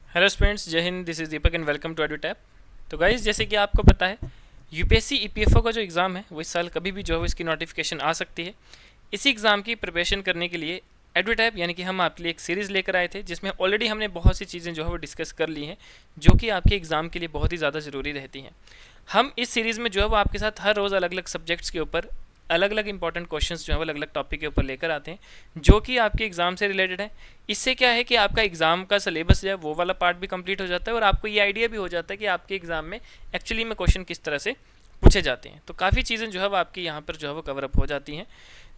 Hello students, Jai Hind. This is Deepak and welcome to Edutap. तो guys, जैसे कि आपको पता है, यूपीएससी ईपीएफओ का जो एग्ज़ाम है वो इस साल कभी भी जो है इसकी नोटिफिकेशन आ सकती है। इसी एग्ज़ाम की प्रिपरेशन करने के लिए एडुटैप यानी कि हम आपके लिए एक सीरीज़ लेकर आए थे, जिसमें ऑलरेडी हमने बहुत सी चीज़ें जो है वो डिस्कस कर ली हैं, जो कि आपके एग्ज़ाम के लिए बहुत ही ज़्यादा ज़रूरी रहती हैं। हम इस सीरीज़ में जो है वो आपके साथ हर रोज़ अलग अलग सब्जेक्ट्स के ऊपर अलग अलग इंपॉर्टेंट क्वेश्चंस जो है वो अलग अलग टॉपिक के ऊपर लेकर आते हैं, जो कि आपके एग्ज़ाम से रिलेटेड है। इससे क्या है कि आपका एग्ज़ाम का सिलेबस जो है वो वाला पार्ट भी कंप्लीट हो जाता है और आपको ये आइडिया भी हो जाता है कि आपके एग्ज़ाम में एक्चुअली में क्वेश्चन किस तरह से पूछे जाते हैं। तो काफ़ी चीज़ें जो है वो आपकी यहाँ पर जो है वो कवर अप हो जाती हैं।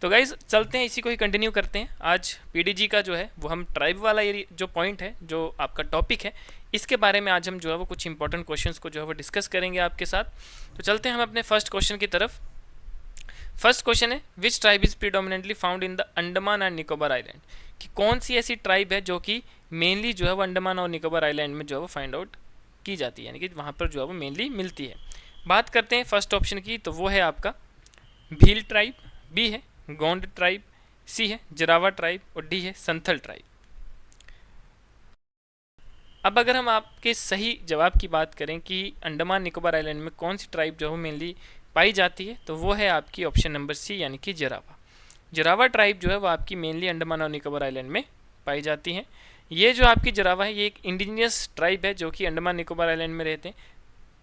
तो गाइज चलते हैं, इसी को ही कंटिन्यू करते हैं। आज पीडीजी का जो है वो हम ट्राइब वाला जो पॉइंट है, जो आपका टॉपिक है, इसके बारे में आज हम जो है वो कुछ इंपॉर्टेंट क्वेश्चंस को जो है वो डिस्कस करेंगे आपके साथ। तो चलते हैं हम अपने फर्स्ट क्वेश्चन की तरफ। फर्स्ट क्वेश्चन है, which tribe is predominantly found in the Andaman and Nicobar island. कि कौन सी ऐसी ट्राइब है जो कि मेनली जो है वो अंडमान और निकोबार आइलैंड में जो है वो फाइंड आउट की जाती है, यानी कि वहाँ पर जो है वो मेनली मिलती है। बात करते हैं फर्स्ट ऑप्शन की, तो वो है आपका भील ट्राइब, बी है गोंड ट्राइब, सी है जरावा ट्राइब और डी है संथल ट्राइब। अब अगर हम आपके सही जवाब की बात करें कि अंडमान निकोबार आइलैंड में कौन सी ट्राइब जो है मेनली पाई जाती है, तो वो है आपकी ऑप्शन नंबर सी, यानी कि जरावा। जरावा ट्राइब जो है वो आपकी मेनली अंडमान और निकोबार आइलैंड में पाई जाती है। ये जो आपकी जरावा है, ये एक इंडिजिनियस ट्राइब है जो कि अंडमान निकोबार आइलैंड में रहते हैं।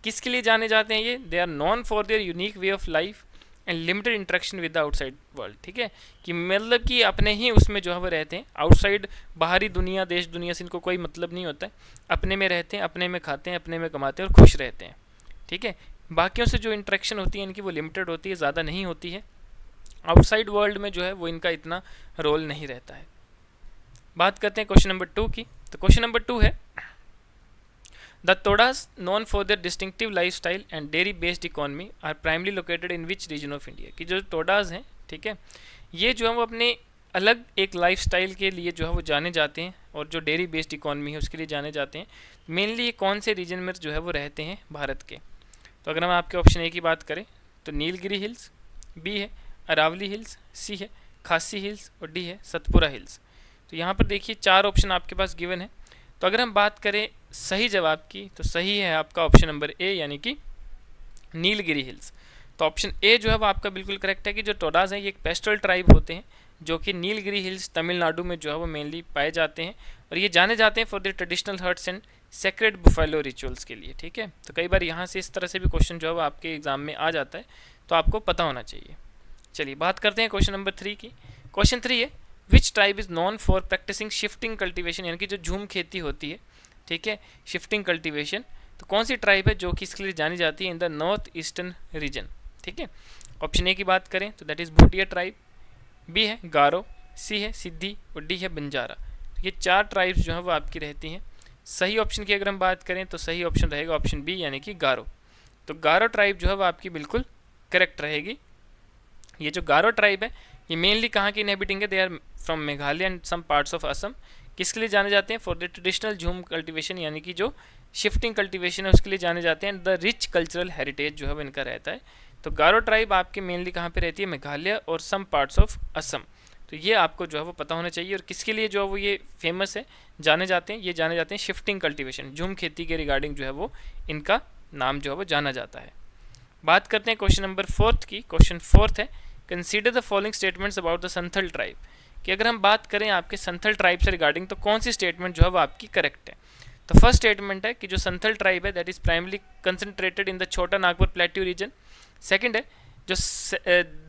किसके लिए जाने जाते हैं ये? They are known for their unique way of life and limited interaction with the outside world. ठीक है, कि मतलब कि अपने ही उसमें जो है वो रहते हैं, आउटसाइड बाहरी दुनिया, देश दुनिया से इनको कोई मतलब नहीं होता है। अपने में रहते हैं, अपने में खाते हैं, अपने में कमाते हैं और खुश रहते हैं। ठीक है, बाकियों से जो इंटरेक्शन होती है इनकी वो लिमिटेड होती है, ज़्यादा नहीं होती है। आउटसाइड वर्ल्ड में जो है वो इनका इतना रोल नहीं रहता है। बात करते हैं क्वेश्चन नंबर 2 की। तो क्वेश्चन नंबर 2 है, the Todas known for their distinctive life style and dairy based economy are primarily located in which region of India. कि जो तोडास हैं, ठीक है, ये जो है वो अपने अलग एक लाइफ स्टाइल के लिए जो है वो जाने जाते हैं और जो डेयरी बेस्ड इकोनॉमी है उसके लिए जाने जाते हैं। मेनली ये कौन से रीजन में जो है वो रहते हैं भारत के? तो अगर हम आपके ऑप्शन ए की बात करें तो नीलगिरी हिल्स, बी है अरावली हिल्स, सी है खासी हिल्स और डी है सतपुरा हिल्स। तो यहाँ पर देखिए 4 ऑप्शन आपके पास गिवन है। तो अगर हम बात करें सही जवाब की, तो सही है आपका ऑप्शन नंबर ए, यानी कि नीलगिरी हिल्स। तो ऑप्शन ए जो है वो आपका बिल्कुल करेक्ट है कि जो टोडाज हैं ये एक पेस्टल ट्राइब होते हैं जो कि नीलगिरी हिल्स तमिलनाडु में जो है वो मेनली पाए जाते हैं और ये जाने जाते हैं for the traditional huts and sacred buffalo rituals के लिए। ठीक है, तो कई बार यहाँ से इस तरह से भी क्वेश्चन जो है वो आपके एग्जाम में आ जाता है, तो आपको पता होना चाहिए। चलिए बात करते हैं क्वेश्चन नंबर 3 की। क्वेश्चन 3 है, which tribe is known for practising shifting cultivation, यानी कि जो झूम खेती होती है, ठीक है, शिफ्टिंग कल्टिवेशन। तो कौन सी ट्राइब है जो कि इसके लिए जानी जाती है in the north eastern region? ठीक है, ऑप्शन ए की बात करें तो that is Bhutia tribe, B है गारो, सी है सिद्धि और डी है बंजारा। तो ये 4 ट्राइब्स जो है वो आपकी रहती हैं। सही ऑप्शन की अगर हम बात करें तो सही ऑप्शन रहेगा ऑप्शन बी, यानी कि गारो। तो गारो ट्राइब जो है वो आपकी बिल्कुल करेक्ट रहेगी। ये जो गारो ट्राइब है ये मेनली कहाँ की इनहेबिटिंग है? They are from Meghalaya and some parts of Assam. किसके लिए जाने जाते हैं? For the traditional jhum cultivation, यानी कि जो शिफ्टिंग कल्टिवेशन है उसके लिए जाने जाते हैं। द रिच कल्चरल हेरिटेज जो है वो इनका रहता है। तो गारो ट्राइब आपके मेनली कहाँ पे रहती है? मेघालय और सम पार्ट्स ऑफ असम। तो ये आपको जो है वो पता होना चाहिए। और किसके लिए जो है वो ये फेमस है, जाने जाते हैं? ये जाने जाते हैं शिफ्टिंग कल्टिवेशन, झूम खेती के रिगार्डिंग जो है वो इनका नाम जो है वो जाना जाता है। बात करते हैं क्वेश्चन नंबर 4 की। क्वेश्चन 4 है, consider the following statements about the Santhal tribe. कि अगर हम बात करें आपके संथल ट्राइब से रिगार्डिंग, तो कौन सी स्टेटमेंट जो है वो आपकी करेक्ट है? तो फर्स्ट स्टेटमेंट है कि जो संथल ट्राइब है that is primarily concentrated in the Chota Nagpur plateau region. Second है जो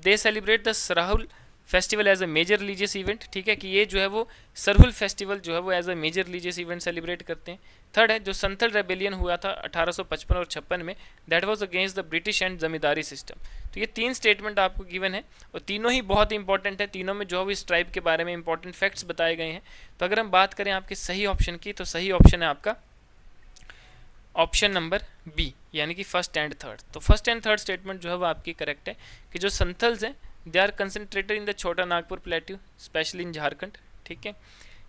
they celebrate the Sarhul festival as a major religious event. ठीक है, कि ये जो है वो सरहुल फेस्टिवल जो है वो as a major religious event celebrate करते हैं। थर्ड है जो संथल रेबेलियन हुआ था 1855 और 56 में, that was against the British and zamindari system. तो ये 3 स्टेटमेंट आपको गिवन है और तीनों ही बहुत इंपॉर्टेंट है। तीनों में जो है इस ट्राइब के बारे में इंपॉर्टेंट फैक्ट्स बताए गए हैं। तो अगर हम बात करें आपके सही ऑप्शन की, तो सही ऑप्शन है आपका ऑप्शन नंबर बी, यानी कि फर्स्ट एंड थर्ड। तो फर्स्ट एंड थर्ड स्टेटमेंट जो है वो आपकी करेक्ट है कि जो संथल्स हैं they are concentrated in the Chota Nagpur plateau especially in Jharkhand. ठीक है,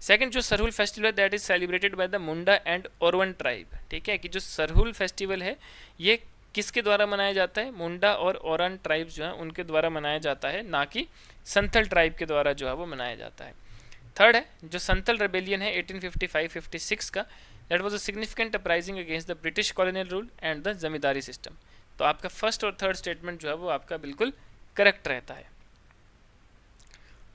सेकंड जो सरहुल फेस्टिवल है that is celebrated by the Munda and Oraon tribe. ठीक है, कि जो सरहुल फेस्टिवल है ये किसके द्वारा मनाया जाता है? मुंडा और ओरन ट्राइब्स जो है उनके द्वारा मनाया जाता है, ना कि संथल ट्राइब के द्वारा जो है वो मनाया जाता है। थर्ड है जो संथल रेबेलियन है 1855-56 का, that was a significant uprising against the British colonial rule and the zamindari system. तो आपका फर्स्ट और थर्ड स्टेटमेंट जो है वो आपका बिल्कुल करेक्ट रहता है।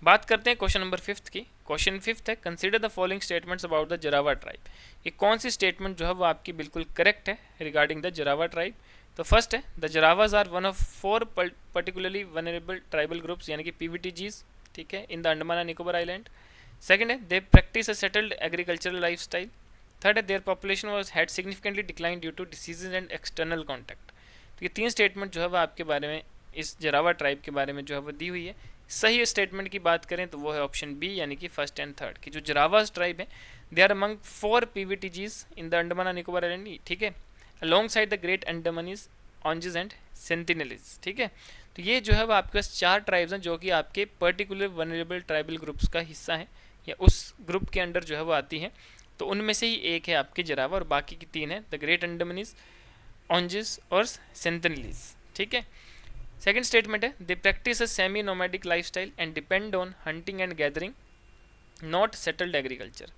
बात करते हैं क्वेश्चन नंबर 5 की। क्वेश्चन 5 है consider the following statements about the Jarawa tribe. ये कौन सी स्टेटमेंट जो है वो आपकी बिल्कुल करेक्ट है रिगार्डिंग द जरावा ट्राइब। तो फर्स्ट है the Jarawas are one of 4 particularly vulnerable tribal groups यानी कि पीवीटीजीज, ठीक है, in the Andaman and Nicobar island. Second है they practice a settled agricultural lifestyle. Third है their population was had significantly decline due to diseases and external contact. तो ये 3 statement जो है वो आपके बारे में, इस जरावा ट्राइब के बारे में जो है वो दी हुई है। सही स्टेटमेंट की बात करें तो वो है ऑप्शन बी यानी कि फर्स्ट एंड थर्ड की जो जरावाज ट्राइब है they are among 4 PVTGs in the Andaman and Nicobar island, ठीक है, alongside the great Andamanese, Onges and Sentinelese, ठीक है। तो ये जो है वो आपके पास 4 ट्राइब्स हैं जो कि आपके पर्टिकुलर वनरेबल ट्राइबल ग्रुप्स का हिस्सा है या उस ग्रुप के अंडर जो है वो आती है। तो उनमें से ही एक है आपके जरावा और बाकी की 3 है द ग्रेट अंडमानीज, ऑन्जिस और सेंटिनलीज, ठीक है। सेकेंड स्टेटमेंट है they practice a semi nomadic lifestyle and depend on hunting and gathering not settled agriculture.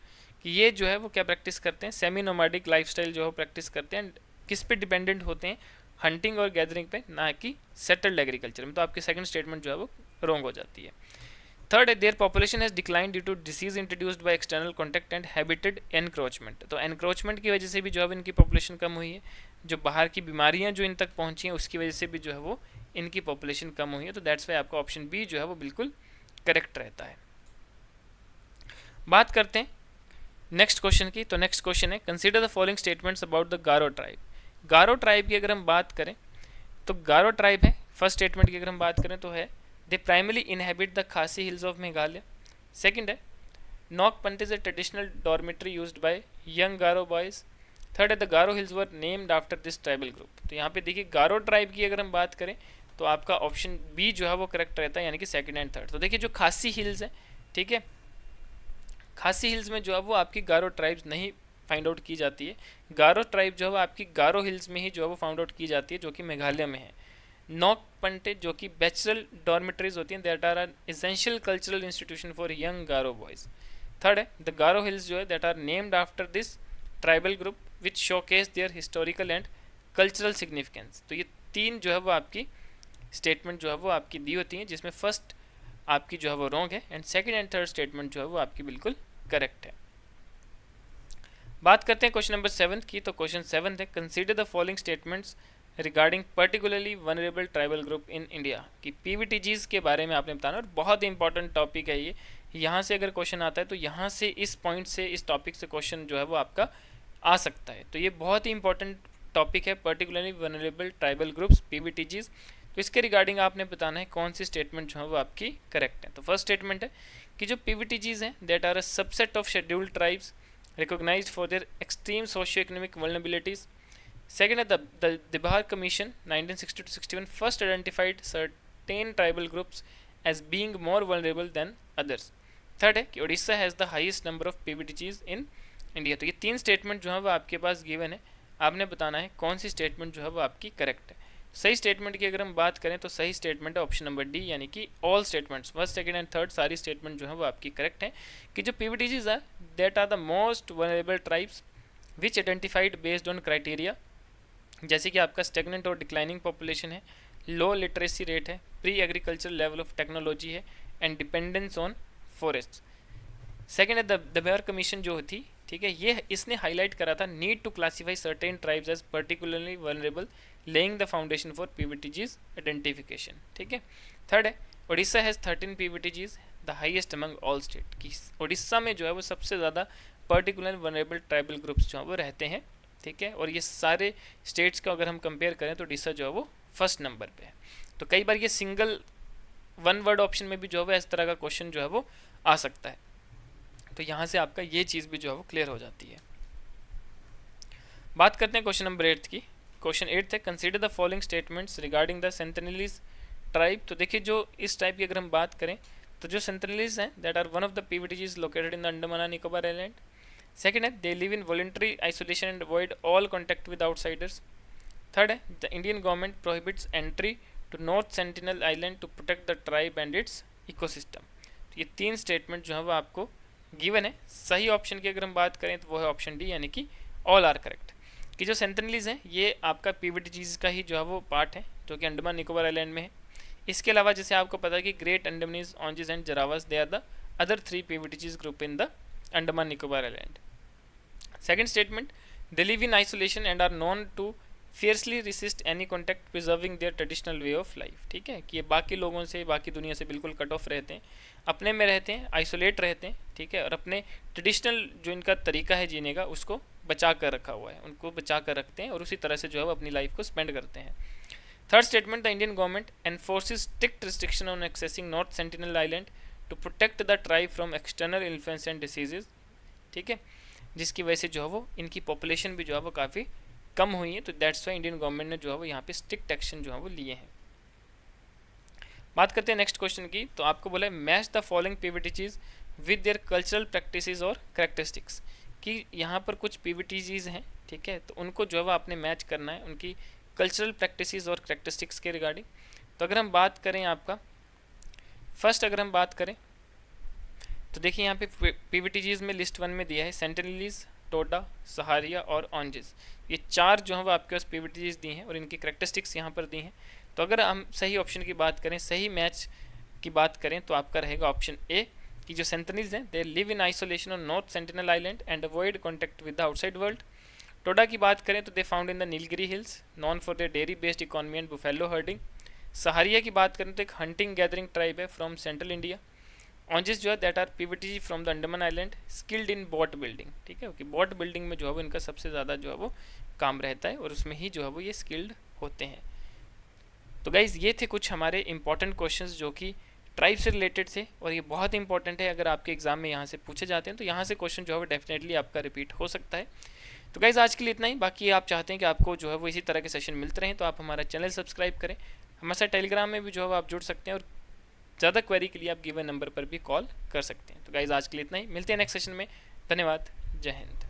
कि ये जो है वो क्या प्रैक्टिस करते हैं, सेमी नोमैडिक लाइफस्टाइल जो है प्रैक्टिस करते हैं, किस पे डिपेंडेंट होते हैं, हंटिंग और गैदरिंग पे, ना कि सेटल्ड एग्रीकल्चर में। तो आपकी सेकंड स्टेटमेंट जो है वो रॉन्ग हो जाती है। थर्ड है their population has decline due to disease introduced by external contact and habitat encroachment. तो एनक्रोचमेंट की वजह से भी जो है इनकी पॉपुलेशन कम हुई है, जो बाहर की बीमारियां जो इन तक पहुंची हैं उसकी वजह से भी जो है वो इनकी पॉपुलेशन कम हुई है। तो दैट्स वाई आपका ऑप्शन बी जो है वो बिल्कुल करेक्ट रहता है। बात करते हैं नेक्स्ट क्वेश्चन की। तो नेक्स्ट क्वेश्चन है consider the following statements about the Garo tribe. Garo tribe की अगर हम बात करें तो गारो ट्राइब है, फर्स्ट स्टेटमेंट की अगर हम बात करें तो है they primarily inhabit the Khasi hills of Meghalaya. Second है Nokpante is a traditional dormitory used by young Garo boys. Third है the Garo hills were named after this tribal group. तो यहाँ पे देखिए गारो ट्राइब की अगर हम बात करें तो आपका ऑप्शन बी जो है वो करेक्ट रहता है यानी कि सेकंड एंड थर्ड। तो देखिए जो खासी हिल्स है, ठीक है, खासी हिल्स में जो है वो आपकी गारो ट्राइब्स नहीं फाइंड आउट की जाती है। गारो ट्राइब जो है वो आपकी गारो हिल्स में ही जो है वो फाइंड आउट की जाती है जो कि मेघालय में है। नॉक पंटे जो कि बैचलर डॉर्मेटरीज होती हैं that are an essential cultural institution for young Garo boys. Third है द गारो हिल्स जो है that are named after this tribal group which showcase their historical and cultural significance. तो ये 3 जो है वो आपकी स्टेटमेंट जो है वो आपकी दी होती हैं जिसमें फर्स्ट आपकी जो है वो रॉन्ग है and second and third statement जो है वो आपकी बिल्कुल करेक्ट है। बात करते हैं क्वेश्चन नंबर 7 की। तो क्वेश्चन 7 है consider the following statements regarding particularly vulnerable tribal group in India. कि पीवीटीजीज के बारे में आपने बताना और बहुत ही इंपॉर्टेंट टॉपिक है ये। यहाँ से अगर क्वेश्चन आता है तो यहाँ से इस पॉइंट से इस टॉपिक से क्वेश्चन जो है वो आपका आ सकता है। तो ये बहुत ही इंपॉर्टेंट टॉपिक है particularly vulnerable tribal groups PVTGs. तो इसके रिगार्डिंग आपने बताना है कौन सी स्टेटमेंट जो है वो आपकी करेक्ट है। तो फर्स्ट स्टेटमेंट है कि जो पीवीटीजीज हैं that are a subset of scheduled tribes recognized for their extreme socio-economic vulnerabilities. Second, the Dibhar Commission 1960-61 first identified certain tribal groups as being more vulnerable than others. Third है कि Orissa has the highest number of PVTGs in India. तो ये 3 statement जो है वो आपके पास given है, आपने बताना है कौन सी स्टेटमेंट जो है वो आपकी करेक्ट है। सही स्टेटमेंट की अगर हम बात करें तो सही स्टेटमेंट है ऑप्शन नंबर डी यानी कि all statements first second and third सारी स्टेटमेंट जो है वो आपकी करेक्ट है। कि जो पीवीटीजीज है that are the most vulnerable tribes which identified based on criteria, जैसे कि आपका स्टेगनेंट और डिक्लाइनिंग पॉपुलेशन है, लो लिटरेसी रेट है, pre agriculture level of technology है and dependence on forest. Second है द दबियार कमीशन जो थी, ठीक है, ये इसने हाईलाइट करा था need to classify certain tribes as particularly vulnerable laying the foundation for PVTGs identification, ठीक है। थर्ड है Orissa has 13 PVTGs the highest among all state. कि उड़ीसा में जो है वो सबसे ज़्यादा पर्टिकुलर वनरेबल ट्राइबल ग्रुप्स जो है वो रहते हैं, ठीक है। और ये सारे स्टेट्स का अगर हम कंपेयर करें तो उड़ीसा जो है वो फर्स्ट नंबर पे है। तो कई बार ये सिंगल वन वर्ड ऑप्शन में भी जो है इस तरह का क्वेश्चन जो है वो आ सकता है। तो यहाँ से आपका ये चीज़ भी जो है वो क्लियर हो जाती है। बात करते हैं क्वेश्चन नंबर 8 की। क्वेश्चन 8 है consider the following statements regarding the Sentinelese tribe. तो देखिए जो इस टाइप की अगर हम बात करें तो जो सेंटिनलीज हैं that are one of the PVTGs located in the Andaman and Nicobar island. Second है they live in voluntary isolation and avoid all contact with outsiders. Third है the Indian government prohibits entry to North Sentinel island to protect the tribe and its ecosystem. ये 3 statement जो है वो आपको given है। सही option की अगर हम बात करें तो वो है ऑप्शन डी, यानी कि ऑल आर करेक्ट। कि जो सेंटिनलीज हैं ये आपका पीवीटीजीज का ही जो है वो पार्ट है, जो कि अंडमान निकोबार आइलैंड में है। इसके अलावा जैसे आपको पता है कि great Andamanese, Onges and Jarawas, they are the other 3 PVTGs group in the Andaman Nicobar island. Second statement, they live in isolation and are known to fiercely resist any contact preserving their traditional way of life. ठीक है, कि ये बाकी लोगों से, बाकी दुनिया से बिल्कुल कट ऑफ रहते हैं, अपने में रहते हैं, आइसोलेट रहते हैं। ठीक है, और अपने ट्रेडिशनल जो इनका तरीका है जीने का उसको बचा कर रखा हुआ है, उनको बचा कर रखते हैं और उसी तरह से जो है वो अपनी लाइफ को स्पेंड करते हैं। Third statement, the Indian government enforces strict restriction on accessing North Sentinel island to protect the tribe from external influence and diseases. ठीक है, जिसकी वजह से जो है वो इनकी पॉपुलेशन भी जो है वो काफ़ी कम हुई है, तो दैट्स वाई इंडियन गवर्नमेंट ने जो है वो यहाँ पे स्ट्रिक्ट एक्शन जो है वो लिए हैं। बात करते हैं नेक्स्ट क्वेश्चन की, तो आपको बोला है match the following PVTGs with their cultural practices और कैरेक्टरिस्टिक्स। कि यहाँ पर कुछ पीवीटीजीज हैं, ठीक है, तो उनको जो है वो आपने मैच करना है उनकी कल्चरल प्रैक्टिसेस और कैरेक्टरिस्टिक्स के रिगार्डिंग। तो अगर हम बात करें आपका फर्स्ट, अगर हम बात करें तो देखिए यहाँ पे पीवीटीजीज में लिस्ट 1 में दिया है सेंटिनलीज, टोडा, सहारिया और ऑन्जिस। ये 4 जो है वो आपके पास पीवीटीजीज दी हैं और इनकी कैरेक्टरिस्टिक्स यहाँ पर दी हैं। तो अगर हम सही ऑप्शन की बात करें, सही मैच की बात करें, तो आपका रहेगा ऑप्शन ए, कि जो सेंटिनलीज हैं they live in isolation on North Sentinel Island and avoid contact with the outside world. Toda की बात करें तो they found in the Nilgiri hills, known for their dairy based economy and buffalo herding. Saharia की बात करें तो एक हंटिंग गैदरिंग ट्राइब है फ्रॉम सेंट्रल इंडिया। ऑन्जिस जो है that are PVTG from the Andaman island, skilled in boat building. ठीक है, कि बोट बिल्डिंग में जो है वो इनका सबसे ज़्यादा जो है वो काम रहता है और उसमें ही जो है वो ये स्किल्ड होते हैं। तो गाइज़ ये थे कुछ हमारे इंपॉर्टेंट क्वेश्चंस जो कि ट्राइब से रिलेटेड थे और ये बहुत इंपॉर्टेंट है। अगर आपके एग्जाम में यहाँ से पूछे जाते हैं तो यहाँ से क्वेश्चन जो है वो डेफिनेटली आपका रिपीट हो सकता है। तो गाइज़ आज के लिए इतना ही। बाकी आप चाहते हैं कि आपको जो है वो इसी तरह के सेशन मिलते रहें तो आप हमारा चैनल सब्सक्राइब करें। हमारे साथ टेलीग्राम में भी जो है आप जुड़ सकते हैं और ज़्यादा क्वेरी के लिए आप गिवन नंबर पर भी कॉल कर सकते हैं। तो गाइज़ आज के लिए इतना ही, मिलते हैं नेक्स्ट सेशन में। धन्यवाद, जय हिंद।